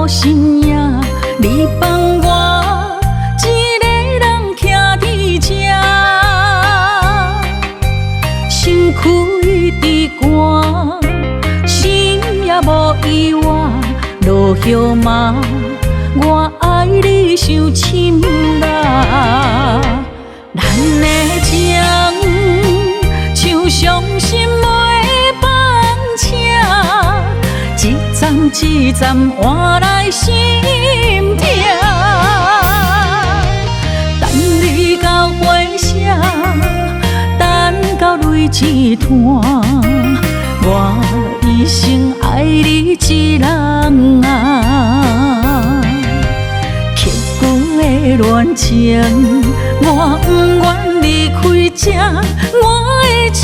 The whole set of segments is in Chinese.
孤身影，你放我一个人徛伫这，身躯伫寒，心也无意外，落叶嘛，我爱你伤深啦。咱的情像伤心的放车，一站一站换来心痛。等你到回声，等到泪一滩，我一生爱你一人啊。刻骨的恋情，我不愿离开这，我的痴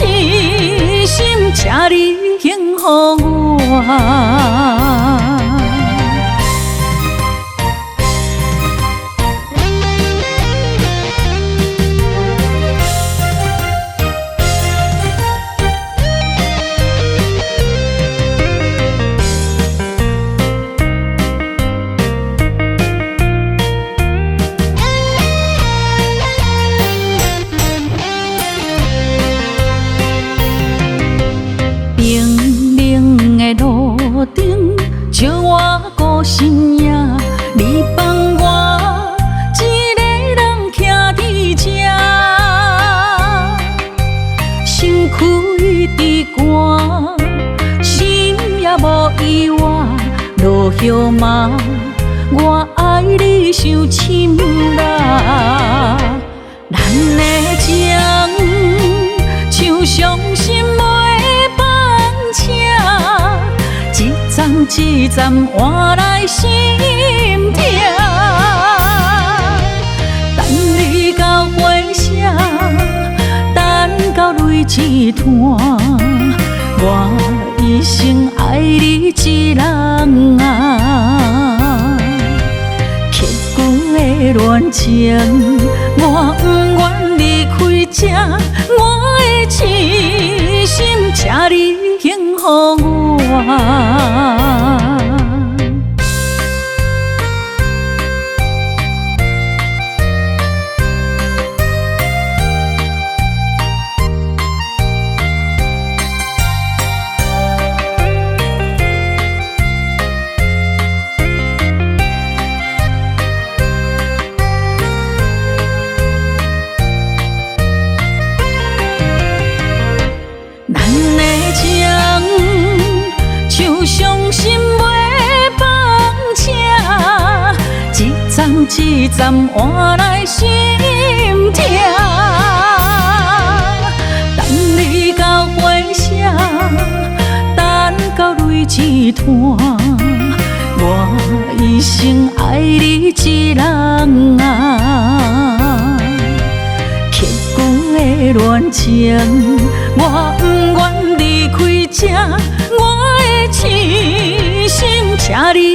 心，请你幸福我。路顶照我孤身影，你放我一个人徛伫这，身躯伫寒，心也无意外，落叶嘛，我爱你伤深啦。咱的情像伤心的放车，一站一站换来心痛。等你到回声，等到泪一滩，我一生爱你一人啊。刻骨的恋情，我不愿离开这，我的痴心，请你幸福我。像伤心的放车，一站一站换来心痛。等你到回声，等到泪一滩，我一生爱你一人啊。刻骨的恋情，我不愿离开这，我的痴心，请你